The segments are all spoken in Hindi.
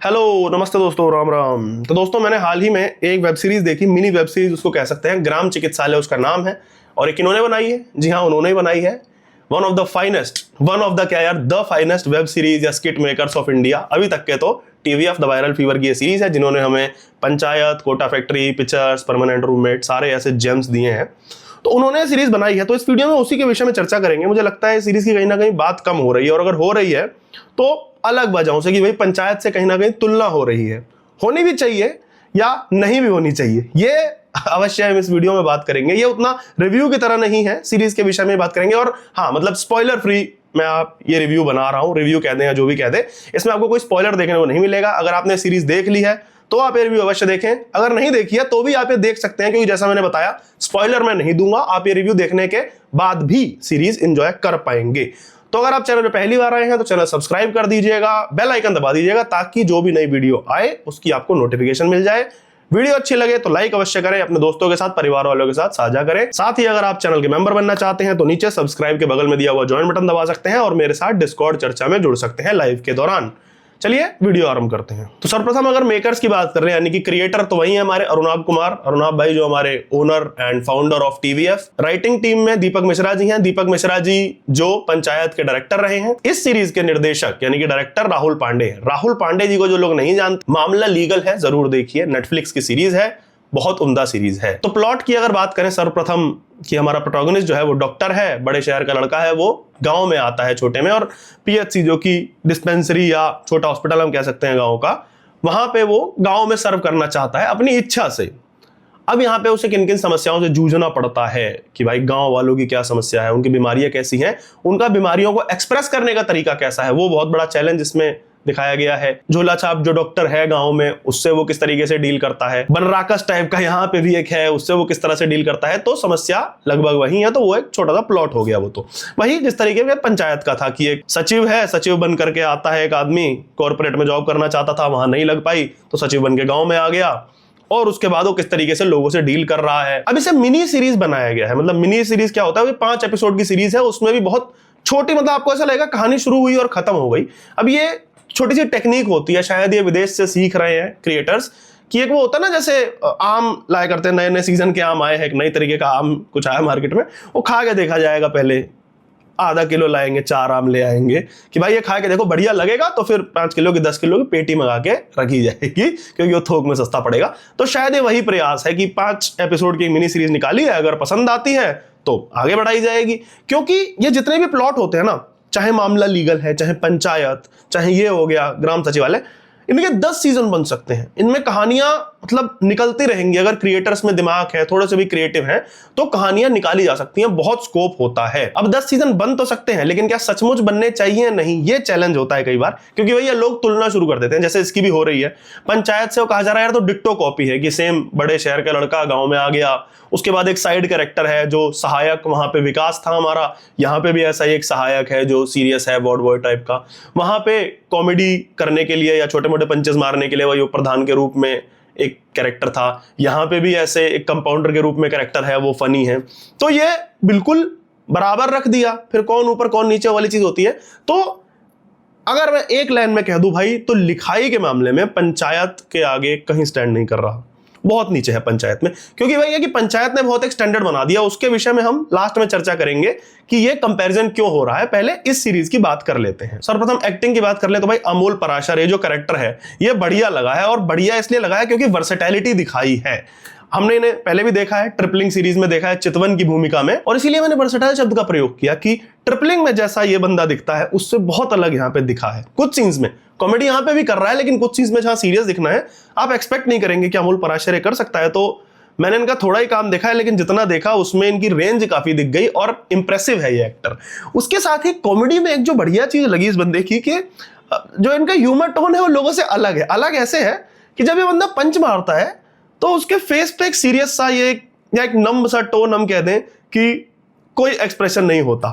हेलो नमस्ते दोस्तों, राम राम। तो दोस्तों मैंने हाल ही में एक वेब सीरीज देखी, मिनी वेब सीरीज उसको कह सकते हैं, ग्राम चिकित्सालय उसका नाम है। और एक इन्होंने बनाई है, जी हाँ उन्होंने ही बनाई है। वन ऑफ द क्या यार, द फाइनेस्ट वेब सीरीज या स्किट मेकर्स ऑफ इंडिया अभी तक के तो टीवीएफ द वायरल फीवर की ये सीरीज है, जिन्होंने हमें Panchayat, Kota factory, pictures, permanent roommate सारे ऐसे जेम्स दिए हैं। तो उन्होंने सीरीज बनाई है, तो इस वीडियो में उसी के विषय में चर्चा करेंगे। मुझे लगता है सीरीज की कहीं ना कहीं बात कम हो रही है, और अगर हो रही है तो अलग वजहों से, कि भाई पंचायत से कहीं ना कहीं तुलना हो रही है। होनी भी चाहिए या नहीं भी होनी चाहिए, ये अवश्य हम इस वीडियो में बात करेंगे। ये उतना रिव्यू की तरह नहीं है, सीरीज के विषय में बात करेंगे। और हाँ, मतलब स्पॉइलर फ्री मैं आप ये रिव्यू बना रहा हूं, रिव्यू कह दें या जो भी कह दे, इसमें आपको कोई स्पॉइलर देखने को नहीं मिलेगा। अगर आपने सीरीज देख ली है तो आप ये रिव्यू अवश्य देखें, अगर नहीं देखी है तो भी आप ये देख सकते हैं, क्योंकि जैसा मैंने बताया स्पॉइलर मैं नहीं दूंगा। आप ये रिव्यू देखने के बाद भी सीरीज एंजॉय कर पाएंगे। तो अगर आप चैनल पे पहली बार आए हैं तो चैनल सब्सक्राइब कर दीजिएगा, बेल आइकन दबा दीजिएगा, ताकि जो भी नई वीडियो आए उसकी आपको नोटिफिकेशन मिल जाए। वीडियो अच्छी लगे तो लाइक अवश्य करें, अपने दोस्तों के साथ, परिवार वालों के साथ साझा करें। साथ ही अगर आप चैनल के मेंबर बनना चाहते हैं तो नीचे सब्सक्राइब के बगल में दिया हुआ ज्वाइन बटन दबा सकते हैं और मेरे साथ डिस्कॉर्ड चर्चा में जुड़ सकते हैं लाइव के दौरान। चलिए वीडियो आरंभ करते हैं। तो सर्वप्रथम अगर मेकर्स की बात कर रहे हैं, यानी कि क्रिएटर, तो वही है हमारे अरुणाब कुमार, अरुणाब भाई, जो हमारे owner and founder of TVF. Writing team में दीपक मिश्रा जी हैं। दीपक मिश्रा जी जो पंचायत के डायरेक्टर रहे हैं। इस सीरीज के निर्देशक यानी कि डायरेक्टर राहुल पांडे हैं। राहुल पांडे जी को जो लोग नहीं जानते, मामला लीगल है, जरूर देखिए, नेटफ्लिक्स की सीरीज है, बहुत उम्दा सीरीज है। तो प्लॉट की अगर बात करें सर्वप्रथम, कि हमारा प्रोटोगनिस्ट जो है वो डॉक्टर है, बड़े शहर का लड़का है, वो गांव में आता है छोटे में, और पीएचसी जो कि डिस्पेंसरी या छोटा हॉस्पिटल हम कह सकते हैं गांव का, वहां पे वो गांव में सर्व करना चाहता है अपनी इच्छा से। अब यहाँ पे उसे किन किन समस्याओं से जूझना पड़ता है, कि भाई गांव वालों की क्या समस्या है, उनकी बीमारियां कैसी हैं, उनका बीमारियों को एक्सप्रेस करने का तरीका कैसा है, वो बहुत बड़ा चैलेंज इसमें दिखाया गया है। झोला छाप जो डॉक्टर है गांव में, उससे वो किस तरीके से डील करता है। बनराकस टाइप का यहाँ पे भी एक है, उससे वो किस तरह से डील करता है। तो समस्या लगभग वही है, तो वो एक छोटा सा प्लॉट हो गया। वो तो वही जिस तरीके से पंचायत का था, कि एक सचिव है, सचिव बन करके आता है एक आदमी, कॉर्पोरेट में जॉब करना चाहता था, वहां नहीं लग पाई तो सचिव बन के गाँव में आ गया, और उसके बाद वो किस तरीके से लोगों से डील कर रहा है। अब इसे मिनी सीरीज बनाया गया है। मतलब मिनी सीरीज क्या होता है, 5 एपिसोड की सीरीज है, उसमें भी बहुत छोटी, मतलब आपको ऐसा लगेगा कहानी शुरू हुई और खत्म हो गई। अब ये छोटी सी टेक्निक होती है, शायद ये विदेश से सीख रहे हैं क्रिएटर्स, कि एक वो होता है ना, जैसे आम लाया करते हैं, नए नए सीजन के आम आए हैं, एक नई तरीके का आम कुछ आया मार्केट में, वो खा के देखा जाएगा। पहले आधा किलो लाएंगे, 4 आम ले आएंगे, कि भाई ये खा के देखो बढ़िया लगेगा, तो फिर 5 किलो की 10 किलो की पेटी मंगा के रखी जाएगी, क्योंकि वो थोक में सस्ता पड़ेगा। तो शायद ये वही प्रयास है कि 5 एपिसोड की मिनी सीरीज निकाली है, अगर पसंद आती है तो आगे बढ़ाई जाएगी। क्योंकि ये जितने भी प्लॉट होते हैं ना, चाहे मामला लीगल है, चाहे पंचायत, चाहे ये हो गया ग्राम सचिवालय, इनके 10 सीजन बन सकते हैं। इनमें कहानियां मतलब निकलती रहेंगी। अगर क्रिएटर्स में दिमाग है, थोड़े से भी क्रिएटिव हैं, तो कहानियां निकाली जा सकती हैं, बहुत स्कोप होता है। अब 10 सीजन बन तो सकते हैं, लेकिन क्या सचमुच बनने चाहिए? नहीं, ये चैलेंज होता है कई बार, क्योंकि भैया लोग तुलना शुरू कर देते हैं। जैसे इसकी भी हो रही है, पंचायत से वो कहा जा रहा है यार तो डिट्टो कॉपी है, कि सेम बड़े शहर का लड़का गाँव में आ गया। उसके बाद एक साइड कैरेक्टर है जो सहायक, वहां पे विकास था हमारा, यहाँ पे भी ऐसा ही एक सहायक है जो सीरियस है, बॉड बॉय टाइप का। वहां पे कॉमेडी करने के लिए या छोटे मोटे पंचेस मारने के लिए वही प्रधान के रूप में एक कैरेक्टर था। यहाँ पे भी ऐसे एक कंपाउंडर के रूप में कैरेक्टर है, वो फनी है। तो ये बिल्कुल बराबर रख दिया। फिर कौन ऊपर कौन नीचे वाली चीज होती है। तो अगर मैं एक लाइन में कह दूं भाई, तो लिखाई के मामले में पंचायत के आगे कहीं स्टैंड नहीं कर रहा, बहुत नीचे है पंचायत में। क्योंकि भाई ये कि पंचायत ने बहुत एक स्टैंडर्ड बना दिया, उसके विषय में हम लास्ट में चर्चा करेंगे कि ये कंपैरिजन क्यों हो रहा है। पहले इस सीरीज की बात कर लेते हैं। सर्वप्रथम एक्टिंग की बात कर ले तो भाई अमोल पराशर, ये जो कैरेक्टर है ये बढ़िया लगा है, और बढ़िया इसलिए लगा है क्योंकि वर्सेटैलिटी दिखाई है। हमने इन्हें पहले भी देखा है, ट्रिपलिंग सीरीज में देखा है चितवन की भूमिका में, और इसीलिए मैंने वर्सेटाइल शब्द का प्रयोग किया कि ट्रिपलिंग में जैसा ये बंदा दिखता है उससे बहुत अलग यहाँ पे दिखा है। कुछ सीन्स में कॉमेडी यहाँ पे भी कर रहा है, लेकिन कुछ सीन्स में जहां सीरियस दिखना है, आप एक्सपेक्ट नहीं करेंगे कि अमोल पराशर ये कर सकता है। तो मैंने इनका थोड़ा ही काम देखा है, लेकिन जितना देखा उसमें इनकी रेंज काफी दिख गई, और इंप्रेसिव है ये एक्टर। उसके साथ ही कॉमेडी में एक जो बढ़िया चीज लगी इस बंदे की, कि जो इनका ह्यूमर टोन है वो लोगों से अलग है। अलग ऐसे है कि जब ये बंदा पंच मारता है तो उसके फेस पे एक सीरियस सा ये या एक नम सा टोन हम कह दें, कि कोई एक्सप्रेशन नहीं होता।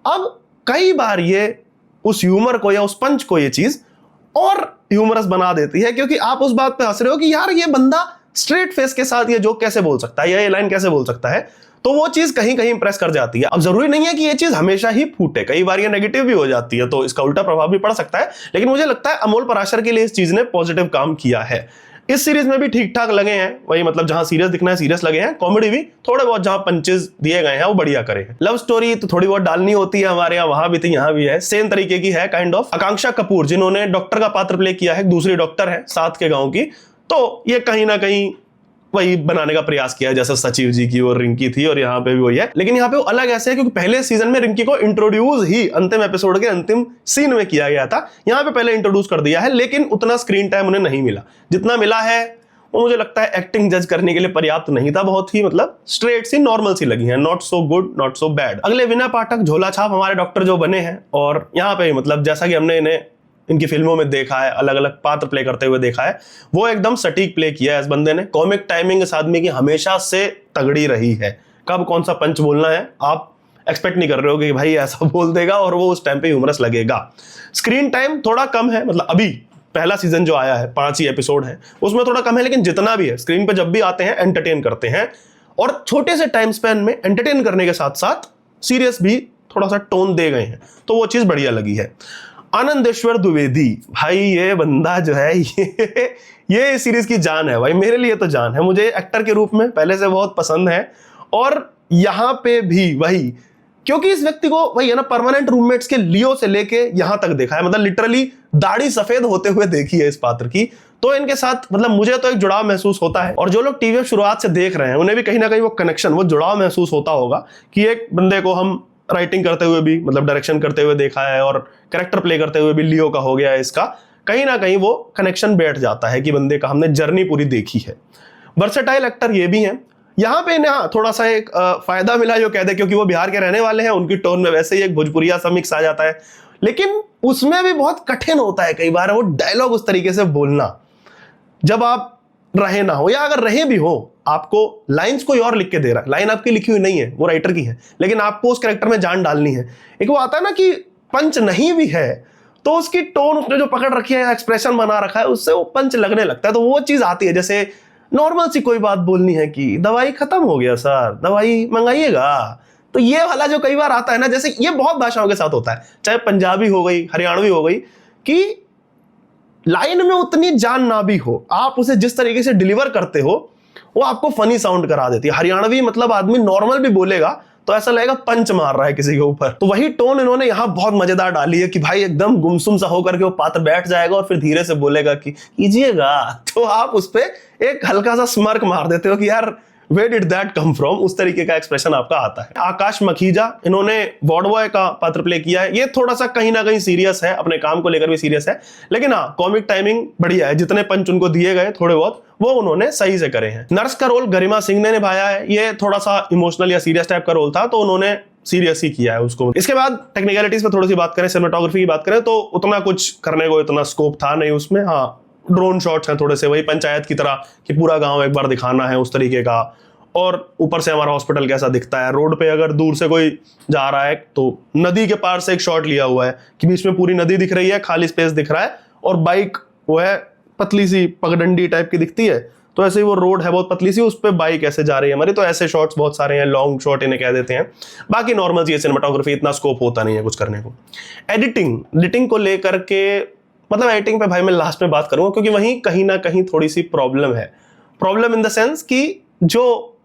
अब कई बार ये उस ह्यूमर को या उस पंच को ये चीज और ह्यूमरस बना देती है, क्योंकि आप उस बात पे हंस रहे हो कि यार ये बंदा स्ट्रेट फेस के साथ ये जोक कैसे बोल सकता है या ये लाइन कैसे बोल सकता है, तो वो चीज कहीं कहीं इंप्रेस कर जाती है। अब जरूरी नहीं है कि ये चीज हमेशा ही फूटे, कई बार ये नेगेटिव भी हो जाती है, तो इसका उल्टा प्रभाव भी पड़ सकता है। लेकिन मुझे लगता है अमोल पराशर के लिए इस चीज ने पॉजिटिव काम किया है। इस सीरीज में भी ठीक ठाक लगे हैं, वही मतलब जहां सीरियस दिखना है सीरियस लगे हैं, कॉमेडी भी थोड़े बहुत जहां पंचेस दिए गए हैं वो बढ़िया करे हैं। लव स्टोरी तो थोड़ी बहुत डालनी होती है, हमारे यहाँ वहां भी थी यहाँ भी है, सेम तरीके की है काइंड ऑफ। आकांक्षा कपूर जिन्होंने डॉक्टर का पात्र प्ले किया है, दूसरी डॉक्टर है साथ के गांव की, तो ये कहीं ना कहीं वही बनाने का प्रयास किया जैसे सचिव जी की और रिंकी थी, और यहाँ पे भी वही है। लेकिन यहाँ पे वो अलग ऐसे है क्योंकि पहले सीजन में रिंकी को इंट्रोड्यूस ही अंतिम एपिसोड के अंतिम सीन में किया गया था, यहाँ पे पहले इंट्रोड्यूस कर दिया है, लेकिन उतना स्क्रीन टाइम उन्हें नहीं मिला। जितना मिला है वो मुझे लगता है एक्टिंग जज करने के लिए पर्याप्त नहीं था, बहुत ही मतलब स्ट्रेट सी नॉर्मल सी लगी है, not so good not so bad. अगले विनय पाठक झोला छाप हमारे डॉक्टर जो बने हैं, और यहाँ पे मतलब जैसा कि हमने इन्हें इनकी फिल्मों में देखा है, अलग अलग पात्र प्ले करते हुए देखा है, वो एकदम सटीक प्ले किया है इस बंदे ने। कॉमिक टाइमिंग इस आदमी की हमेशा से तगड़ी रही है, कब कौन सा पंच बोलना है आप एक्सपेक्ट नहीं कर रहे हो कि भाई ऐसा बोल देगा और वो उस टाइम पे ह्यूमरस लगेगा। स्क्रीन टाइम थोड़ा कम है, मतलब अभी पहला सीजन जो आया है 5 ही एपिसोड है, उसमें थोड़ा कम है, लेकिन जितना भी है स्क्रीन पे जब भी आते हैं एंटरटेन करते हैं, और छोटे से टाइम स्पैन में एंटरटेन करने के साथ साथ सीरियस भी थोड़ा सा टोन दे गए हैं, तो वो चीज बढ़िया लगी है। आनंदेश्वर द्विवेदी भाई, ये बंदा जो है ये इस सीरीज की जान है भाई, मेरे लिए तो जान है। मुझे एक्टर के रूप में पहले से बहुत पसंद है, और यहां पे भी वही, क्योंकि इस व्यक्ति को वही है ना, परमानेंट रूममेट्स के लियो से लेके यहां तक देखा है, मतलब लिटरली दाढ़ी सफेद होते हुए देखी है इस पात्र की, तो इनके साथ मतलब मुझे तो एक जुड़ाव महसूस होता है। और जो लोग टीवी शुरुआत से देख रहे हैं उन्हें भी कहीं ना कहीं वो कनेक्शन, वो जुड़ाव महसूस होता होगा कि एक बंदे को हम राइटिंग करते हुए भी, मतलब डायरेक्शन करते हुए देखा है, और कैरेक्टर प्ले करते हुए भी लियो का हो गया है इसका, कहीं ना कहीं वो कनेक्शन बैठ जाता है कि बंदे का हमने जर्नी पूरी देखी है। वर्सेटाइल एक्टर ये भी हैं। यहाँ पे ना थोड़ा सा एक फायदा मिला जो कहते हैं, क्योंकि वो बिहार के रहने वाले हैं, उनकी टोन में वैसे ही एक भोजपुरिया सा मिक्स आ जाता है, लेकिन उसमें भी बहुत कठिन होता है कई बार वो डायलॉग उस तरीके से बोलना, जब आप रहे ना हो, या अगर रहे भी हो, आपको लाइंस कोई और लिख के दे रहा है, लाइन आपकी लिखी हुई नहीं है, वो राइटर की है, लेकिन आपको उस कैरेक्टर में जान डालनी है। एक वो आता है ना कि पंच नहीं भी है तो उसकी टोन, उसने जो पकड़ रखी है, एक्सप्रेशन बना रखा है, उससे वो पंच लगने लगता है, तो वो चीज आती है। जैसे नॉर्मल सी कोई बात बोलनी है कि दवाई खत्म हो गया सर, दवाई मंगाइएगा, तो ये वाला जो कई बार आता है ना, जैसे ये बहुत भाषाओं के साथ होता है, चाहे पंजाबी हो गई, हरियाणवी हो गई, कि लाइन में उतनी जान ना भी हो, आप उसे जिस तरीके से डिलीवर करते हो वो आपको फनी साउंड करा देती है। हरियाणवी मतलब आदमी नॉर्मल भी बोलेगा तो ऐसा लगेगा पंच मार रहा है किसी के ऊपर, तो वही टोन इन्होंने यहाँ बहुत मजेदार डाली है कि भाई एकदम गुमसुम सा होकर के वो पात्र बैठ जाएगा और फिर धीरे से बोलेगा कि कीजिएगा, तो आप उस पर एक हल्का सा स्मर्क मार देते हो कि यार Where did that come from? उस तरीके का एक्सप्रेशन आपका आता है। आकाश मखीजा, इन्होंने वार्ड बॉय का पात्र प्ले किया है, ये थोड़ा सा कहीं ना कहीं सीरियस है, अपने काम को लेकर भी सीरियस है, लेकिन हाँ कॉमिक टाइमिंग बढ़िया है, जितने पंच उनको दिए गए थोड़े बहुत वो उन्होंने सही से करे हैं। नर्स का रोल गरिमा सिंह ने निभाया है, ये थोड़ा सा इमोशनल या सीरियस टाइप का रोल था, तो उन्होंने सीरियस ही किया है उसको। इसके बाद टेक्निकलिटीज पे थोड़ी सी बात करें, सिनेमेटोग्राफी की बात करें, तो उतना कुछ करने को इतना स्कोप था नहीं उसमें। हाँ ड्रोन शॉट्स हैं थोड़े से वही पंचायत की तरह कि पूरा गांव एक बार दिखाना है उस तरीके का, और ऊपर से हमारा हॉस्पिटल कैसा दिखता है, रोड पे अगर दूर से कोई जा रहा है तो नदी के पार से एक शॉट लिया हुआ है कि बीच में पूरी नदी दिख रही है, खाली स्पेस दिख रहा है, और बाइक वो है पतली सी पगडंडी टाइप की दिखती है, तो ऐसे ही वो रोड है बहुत पतली सी, उस पर बाइक ऐसे जा रही है हमारी, तो ऐसे शॉट्स बहुत सारे हैं, लॉन्ग शॉट इन्हें कह देते हैं। बाकी नॉर्मल चीज सिनेमाटोग्राफी इतना स्कोप होता नहीं है कुछ करने को। एडिटिंग को लेकर के, मतलब एडिटिंग पे भाई मैं लास्ट में बात करूंगा, क्योंकि वहीं कहीं ना कहीं थोड़ी सी प्रॉब्लम है। प्रॉब्लम इन द सेंस कि जो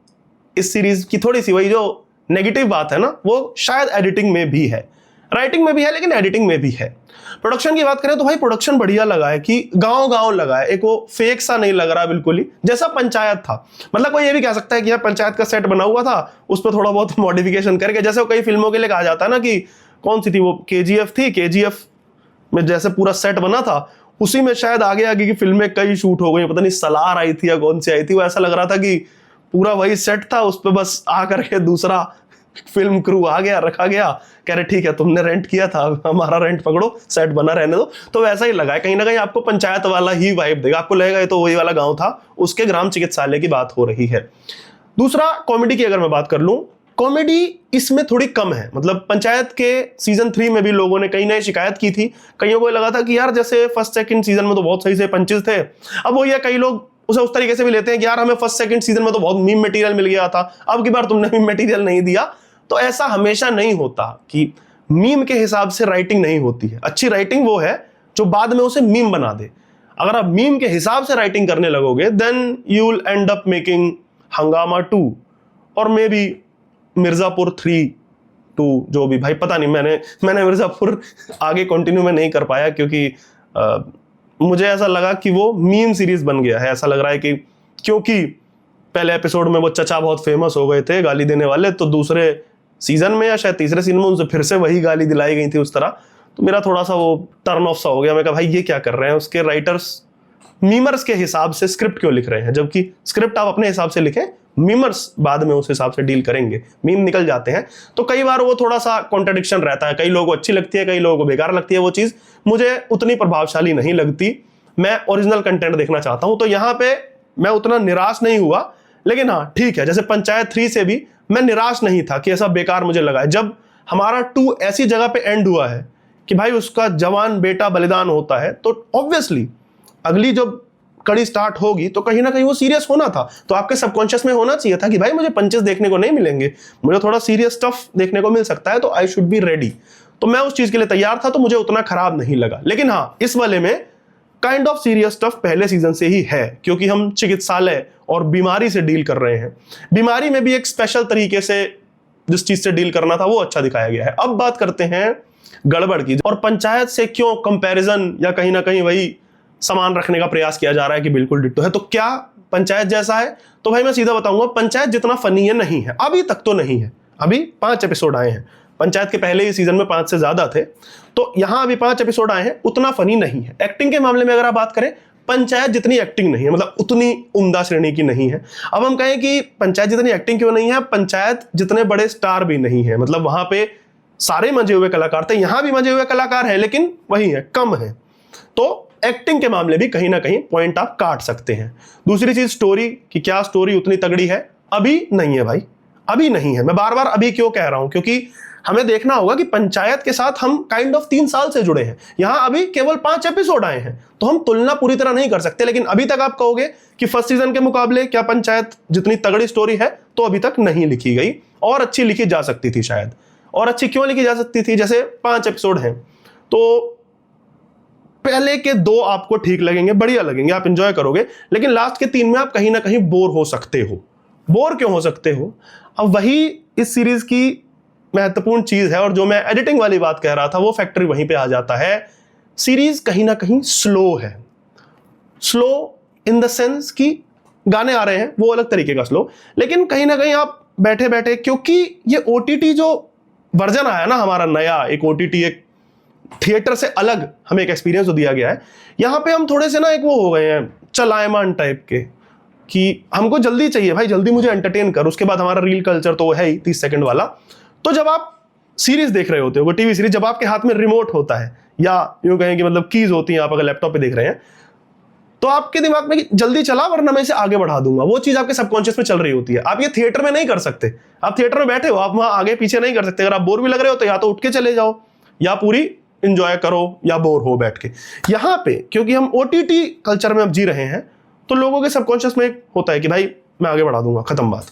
इस सीरीज की थोड़ी सी वही जो नेगेटिव बात है ना, वो शायद एडिटिंग में भी है, राइटिंग में भी है, लेकिन एडिटिंग में भी है। प्रोडक्शन की बात करें तो भाई प्रोडक्शन बढ़िया लगा है कि गांव लगा है, एक वो फेक सा नहीं लग रहा बिल्कुल ही, जैसा पंचायत था। मतलब कोई ये भी कह सकता है कि यार पंचायत का सेट बना हुआ था, उस पर थोड़ा बहुत मॉडिफिकेशन करके, जैसे वो कई फिल्मों के लिए कहा जाता है ना कि कौन सी थी वो KGF थी, KGF में जैसे पूरा सेट बना था उसी में शायद आगे की फिल्में कई शूट हो गई, पता नहीं सलार आई थी या कौन सी आई थी, वो ऐसा लग रहा था कि पूरा वही सेट था, उस पे बस आकर के दूसरा फिल्म क्रू आ गया, रखा गया, कह रहे ठीक है तुमने रेंट किया था, हमारा रेंट पकड़ो, सेट बना रहने दो। तो वैसा ही लगा है, कहीं ना कहीं आपको पंचायत वाला ही वाइब देगा, आपको लगेगा ये तो वही वाला गांव था, उसके ग्राम चिकित्सालय की बात हो रही है। दूसरा कॉमेडी की अगर मैं बात कर लूं, कॉमेडी इसमें थोड़ी कम है। मतलब पंचायत के सीजन 3 में भी लोगों ने कई नए शिकायत की थी, कईयों को लगा था कि यार जैसे फर्स्ट सेकंड सीजन में तो बहुत सही से पंचेस थे, अब वो ये कई लोग उसे उस तरीके से भी लेते हैं कि यार हमें फर्स्ट सेकंड सीजन में तो बहुत मीम मटेरियल मिल गया था, अब की बार तुमने मीम मटेरियल नहीं दिया। तो ऐसा हमेशा नहीं होता कि मीम के हिसाब से राइटिंग नहीं होती है। अच्छी राइटिंग वो है जो बाद में उसे मीम बना दे। अगर आप मीम के हिसाब से राइटिंग करने लगोगे then you will end up making Hungama 2 और मे बी मिर्जापुर 3-2, जो भी भाई पता नहीं। मैंने मिर्जापुर आगे कंटिन्यू में नहीं कर पाया क्योंकि मुझे ऐसा लगा कि वो मीम सीरीज बन गया है। ऐसा लग रहा है कि क्योंकि पहले एपिसोड में वो चचा बहुत फेमस हो गए थे गाली देने वाले, तो दूसरे सीजन में या शायद तीसरे सीजन में उनसे फिर से वही गाली दिलाई गई थी उस तरह। तो मेरा थोड़ा सा वो टर्न ऑफ सा हो गया। मैं कहा भाई ये क्या कर रहे हैं, उसके राइटर्स मीमर्स के हिसाब से स्क्रिप्ट क्यों लिख रहे हैं, जबकि स्क्रिप्ट आप अपने हिसाब से लिखें, मीमर्स बाद में उस हिसाब से डील करेंगे, मीम निकल जाते हैं। तो कई बार वो थोड़ा सा कॉन्ट्रडिक्शन रहता है, कई लोगों को अच्छी लगती है, कई लोगों को बेकार लगती है। वो चीज़ मुझे उतनी प्रभावशाली नहीं लगती। मैं ओरिजिनल कंटेंट देखना चाहता हूं। तो यहां पे मैं उतना निराश नहीं हुआ, लेकिन हाँ ठीक है, जैसे पंचायत 3 से भी मैं निराश नहीं था कि ऐसा बेकार मुझे लगा है। जब हमारा 2 ऐसी जगह पे एंड हुआ है कि भाई उसका जवान बेटा बलिदान होता है, तो ऑब्वियसली अगली जब कड़ी स्टार्ट होगी तो कहीं ना कहीं वो सीरियस होना था। तो आपके सबकॉन्शियस में होना चाहिए था कि भाई मुझे पंचेस देखने को नहीं मिलेंगे, मुझे थोड़ा सीरियस स्टफ देखने को मिल सकता है, तो आई शुड बी रेडी। तो मैं उस चीज के लिए तैयार था, तो मुझे उतना खराब नहीं लगा। लेकिन हाँ, इस वाले में काइंड ऑफ सीरियस स्टफ पहले सीजन से ही है, क्योंकि हम चिकित्सालय और बीमारी से डील कर रहे हैं। बीमारी में भी एक स्पेशल तरीके से जिस चीज से डील करना था वो अच्छा दिखाया गया है। अब बात करते हैं गड़बड़ की, और पंचायत से क्यों कंपैरिजन या कहीं ना कहीं वही समान रखने का प्रयास किया जा रहा है कि बिल्कुल डिट्टो है। तो क्या पंचायत जैसा है? तो भाई मैं सीधा बताऊंगा, पंचायत जितना फनी है नहीं है, अभी तक तो नहीं है। अभी 5 एपिसोड आए हैं, पंचायत के पहले ही सीजन में 5 से ज्यादा थे, तो यहां अभी 5 एपिसोड आए हैं, उतना फनी नहीं है। एक्टिंग के मामले में अगर आप बात करें, पंचायत जितनी एक्टिंग नहीं है, मतलब उतनी उम्दा श्रेणी की नहीं है। अब हम कहें कि पंचायत जितनी एक्टिंग क्यों नहीं है, पंचायत जितने बड़े स्टार भी नहीं है। मतलब वहां पे सारे मजे हुए कलाकार थे, यहां भी मजे हुए कलाकार हैं, लेकिन वही है, कम है। तो एक्टिंग के मामले भी कहीं ना कहीं पॉइंट आप काट सकते हैं। दूसरी चीज स्टोरी, कि क्या स्टोरी उतनी तगड़ी है? अभी नहीं है भाई, अभी नहीं है। मैं बार बार अभी क्यों कह रहा हूं, क्योंकि हमें देखना होगा कि पंचायत के साथ हम काइंड ऑफ 3 साल से जुड़े हैं, यहां अभी केवल 5 एपिसोड आए हैं, तो हम तुलना पूरी तरह नहीं कर सकते। लेकिन अभी तक आप कहोगे कि फर्स्ट सीजन के मुकाबले क्या पंचायत जितनी तगड़ी स्टोरी है, तो अभी तक नहीं लिखी गई, और अच्छी लिखी जा सकती थी शायद। और अच्छी क्यों लिखी जा सकती थी? जैसे 5 एपिसोड हैं, तो पहले के 2 आपको ठीक लगेंगे, बढ़िया लगेंगे, आप एंजॉय करोगे, लेकिन लास्ट के 3 में आप कहीं ना कहीं बोर हो सकते हो। बोर क्यों हो सकते हो? अब वही इस सीरीज की महत्वपूर्ण चीज है, और जो मैं एडिटिंग वाली बात कह रहा था वो फैक्टरी वहीं पे आ जाता है। सीरीज कहीं ना कहीं स्लो है। स्लो इन द सेंस कि गाने आ रहे हैं वो अलग तरीके का स्लो, लेकिन कहीं ना कहीं आप बैठे बैठे, क्योंकि ये ओटीटी जो वर्जन आया ना हमारा नया, एक ओटीटी, एक थिएटर से अलग हमें एक एक्सपीरियंस दिया गया है। यहां पे हम थोड़े से ना एक वो हो गए हैं चलायमान टाइप के, कि हमको जल्दी चाहिए भाई, जल्दी मुझे एंटरटेन कर। उसके बाद हमारा रील कल्चर तो है ही 30 सेकंड वाला। तो जब आप सीरीज देख रहे होते हो, टीवी सीरीज, जब आपके हाथ में रिमोट होता है, या यूं कहें कि मतलब कीज होती हैं, आप अगर लैपटॉप पे देख रहे हैं, तो आपके दिमाग में जल्दी चला वरना मैं इसे आगे बढ़ा दूंगा, वो चीज आपके सबकॉन्शियस में चल रही होती है। आप ये थिएटर में नहीं कर सकते। आप थिएटर में बैठे हो, आप वहां आगे पीछे नहीं कर सकते। अगर आप बोर भी लग रहे हो तो या तो उठ के चले जाओ, या पूरी इंजॉय करो, या बोर हो बैठ के। यहां पे क्योंकि हम ओटीटी कल्चर में अब जी रहे हैं, तो लोगों के सबकॉन्शियस में होता है कि भाई मैं आगे बढ़ा दूंगा, खत्म बात।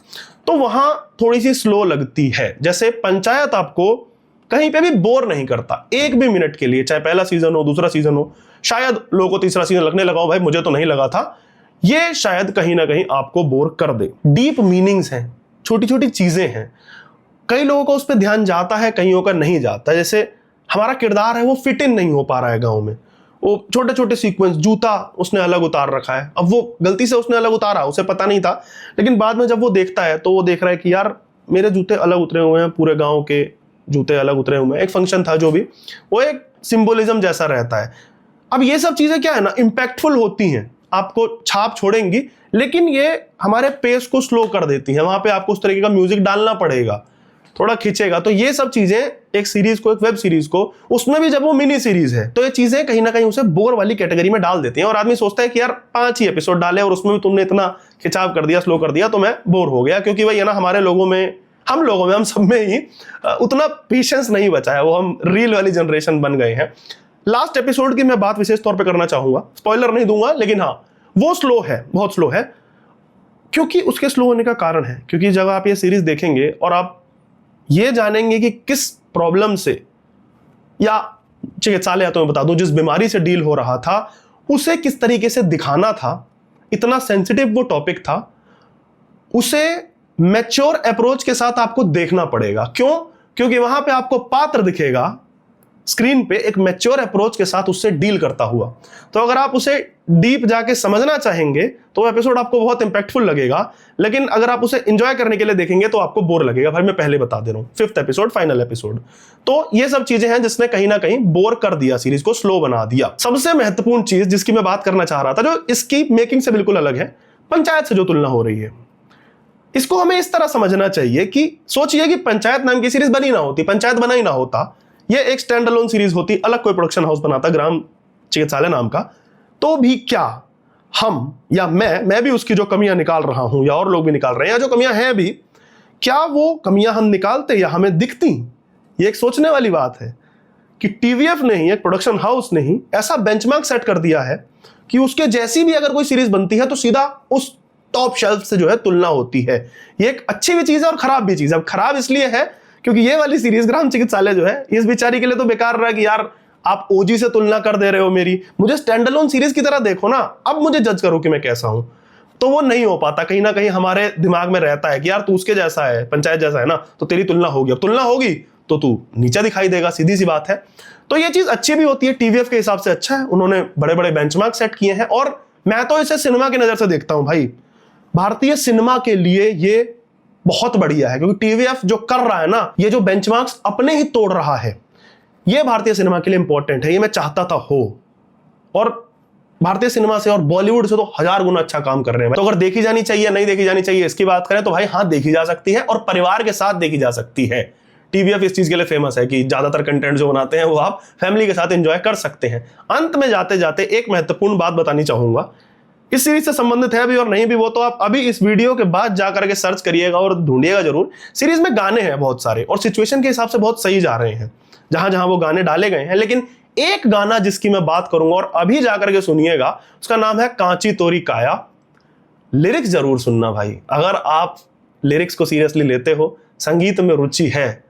तो वहां थोड़ी सी स्लो लगती है। जैसे पंचायत आपको कहीं पे भी बोर नहीं करता, एक भी मिनट के लिए, चाहे पहला सीजन हो, दूसरा सीजन हो, शायद लोगों को तीसरा सीजन लगने लगा हो, भाई मुझे तो नहीं लगा था, ये शायद कहीं ना कहीं आपको बोर कर दे। डीप मीनिंग्स हैं, छोटी छोटी चीजें हैं, कई लोगों को उस पर ध्यान जाता है, कईयों का नहीं जाता। जैसे हमारा किरदार है वो फिट इन नहीं हो पा रहा है गाँव में, वो छोटे छोटे सीक्वेंस, जूता उसने अलग उतार रखा है, अब वो गलती से उसने अलग उतारा, उसे पता नहीं था, लेकिन बाद में जब वो देखता है तो वो देख रहा है कि यार मेरे जूते अलग उतरे हुए हैं, पूरे गांव के जूते अलग उतरे हुए हैं। एक फंक्शन था जो भी, वो एक सिंबोलिज्म जैसा रहता है। अब ये सब चीजें क्या है ना, इंपैक्टफुल होती हैं, आपको छाप छोड़ेंगी, लेकिन ये हमारे पेस को स्लो कर देती हैं। वहां पे आपको उस तरीके का म्यूजिक डालना पड़ेगा, थोड़ा खींचेगा। तो ये सब चीजें एक सीरीज को, एक वेब सीरीज को, उसमें भी जब वो मिनी सीरीज है, तो ये चीजें कहीं ना कहीं उसे बोर वाली कैटेगरी में डाल देती हैं। और आदमी सोचता है कि यार 5 ही एपिसोड डाले और उसमें भी तुमने इतना खिंचाव कर दिया, स्लो कर दिया, तो मैं बोर हो गया। क्योंकि वही है ना, हमारे लोगों में, हम सब में ही उतना पेशेंस नहीं बचा है, वो हम रील वाली जनरेशन बन गए हैं। लास्ट एपिसोड की मैं बात विशेष तौर पे करना चाहूंगा, स्पॉइलर नहीं दूंगा, लेकिन हाँ, वो स्लो है, बहुत स्लो है। क्योंकि उसके स्लो होने का कारण है क्योंकि जब आप ये सीरीज देखेंगे और आप ये जानेंगे कि किस प्रॉब्लम से या चिकित्सालय, तो मैं बता दूं, जिस बीमारी से डील हो रहा था उसे किस तरीके से दिखाना था, इतना सेंसिटिव वो टॉपिक था, उसे मैच्योर अप्रोच के साथ आपको देखना पड़ेगा। क्यों? क्योंकि वहां पे आपको पात्र दिखेगा स्क्रीन पे एक मैच्योर अप्रोच के साथ उससे डील करता हुआ। तो अगर आप उसे डीप जाके समझना चाहेंगे तो एपिसोड आपको बहुत इंपैक्टफुल लगेगा, लेकिन अगर आप उसे एंजॉय करने के लिए देखेंगे तो आपको बोर लगेगा। भाई मैं पहले बता दे रहा हूं, 5th एपिसोड, फाइनल एपिसोड। तो ये सब चीजें हैं जिसने कहीं ना कहीं बोर कर दिया, सीरीज को स्लो बना दिया। सबसे महत्वपूर्ण चीज जिसकी मैं बात करना चाह रहा था, जो इसकी मेकिंग से बिल्कुल अलग है, पंचायत से जो तुलना हो रही है, इसको हमें इस तरह समझना चाहिए कि सोचिए कि पंचायत नाम की सीरीज बनी ना होती, पंचायत बना ही ना होता, ये एक स्टैंड अलोन सीरीज होती, अलग कोई प्रोडक्शन हाउस बनाता ग्राम चिकित्सालय नाम का, तो भी क्या हम या मैं भी उसकी जो कमियां निकाल रहा हूं या और लोग भी निकाल रहे हैं, या जो कमियां हैं भी, क्या वो कमियां हम निकालते या हमें दिखती? ये एक सोचने वाली बात है कि टीवीएफ ने ही, एक प्रोडक्शन हाउस ने ही ऐसा बेंचमार्क सेट कर दिया है कि उसके जैसी भी अगर कोई सीरीज बनती है तो सीधा उस टॉप शेल्फ से जो है तुलना होती है। ये एक अच्छी भी चीज है और खराब भी चीज है। अब खराब इसलिए है क्योंकि ये वाली सीरीज ग्राम चिकित्सालय जो है, इस बेचारी के लिए तो बेकार रहा कि यार आप ओजी से तुलना कर दे रहे हो मेरी, मुझे स्टैंड अलोन सीरीज की तरह देखो ना, अब मुझे जज करो कि मैं कैसा हूं। तो वो नहीं हो पाता। कहीं ना कहीं हमारे दिमाग में रहता है कि यार तू उसके जैसा है, पंचायत जैसा है ना, तो तेरी तुलना होगी। अब तुलना होगी तो तू नीचा दिखाई देगा, सीधी सी बात है। तो ये चीज अच्छी भी होती है, टीवीएफ के हिसाब से अच्छा है, उन्होंने बड़े बड़े बेंचमार्क सेट किए हैं। और मैं तो इसे सिनेमा की नजर से देखता हूं भाई, भारतीय सिनेमा के लिए ये बहुत बढ़िया है, क्योंकि टीवीएफ जो कर रहा है ना, ये जो बेंचमार्क्स अपने ही तोड़ रहा है, ये भारतीय सिनेमा के लिए इंपॉर्टेंट है। ये मैं चाहता था हो, और भारतीय सिनेमा से और बॉलीवुड से तो 1000 गुना अच्छा काम कर रहे हैं। तो अगर देखी जानी चाहिए नहीं देखी जानी चाहिए इसकी बात करें तो भाई हाँ, देखी जा सकती है और परिवार के साथ देखी जा सकती है। टीवीएफ इस चीज के लिए फेमस है कि ज्यादातर कंटेंट जो बनाते हैं वो आप फैमिली के साथ एंजॉय कर सकते हैं। अंत में जाते जाते एक महत्वपूर्ण बात बतानी चाहूंगा, इस सीरीज से संबंधित है भी और नहीं भी, वो तो आप अभी इस वीडियो के बाद जाकर के सर्च करिएगा और ढूंढिएगा जरूर। सीरीज में गाने हैं बहुत सारे और सिचुएशन के हिसाब से बहुत सही जा रहे हैं जहां जहां वो गाने डाले गए हैं, लेकिन एक गाना जिसकी मैं बात करूंगा और अभी जाकर के सुनिएगा, उसका नाम है कांची तोरी काया। लिरिक्स जरूर सुनना भाई, अगर आप लिरिक्स को सीरियसली लेते हो, संगीत में रुचि है,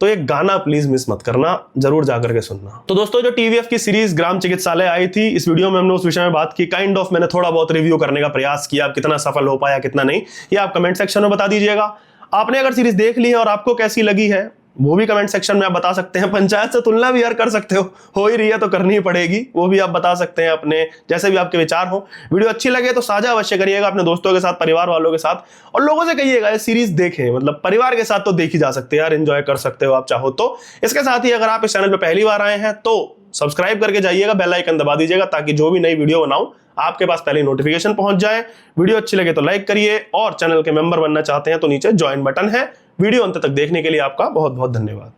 तो एक गाना प्लीज मिस मत करना, जरूर जाकर के सुनना। तो दोस्तों, जो टीवीएफ की सीरीज ग्राम चिकित्सालय आई थी, इस वीडियो में हमने उस विषय में बात की, काइंड ऑफ मैंने थोड़ा बहुत रिव्यू करने का प्रयास किया। अब कितना सफल हो पाया कितना नहीं, ये आप कमेंट सेक्शन में बता दीजिएगा। आपने अगर सीरीज देख ली है और आपको कैसी लगी है वो भी कमेंट सेक्शन में आप बता सकते हैं। पंचायत से तुलना भी यार कर सकते हो ही रही है तो करनी ही पड़ेगी, वो भी आप बता सकते हैं अपने जैसे भी आपके विचार हो। वीडियो अच्छी लगे तो साझा अवश्य करिएगा अपने दोस्तों के साथ, परिवार वालों के साथ, और लोगों से कहिएगा ये सीरीज देखें। मतलब परिवार के साथ तो देखी जा सकती है यार, एंजॉय कर सकते हो आप चाहो तो। इसके साथ ही अगर आप इस चैनल पर पहली बार आए हैं तो सब्सक्राइब करके जाइएगा, बेल आइकन दबा दीजिएगा ताकि जो भी नई वीडियो बनाऊं आपके पास पहले नोटिफिकेशन पहुंच जाए। वीडियो अच्छी लगे तो लाइक करिए, और चैनल के मेंबर बनना चाहते हैं तो नीचे ज्वाइन बटन है। वीडियो अंत तक देखने के लिए आपका बहुत बहुत धन्यवाद।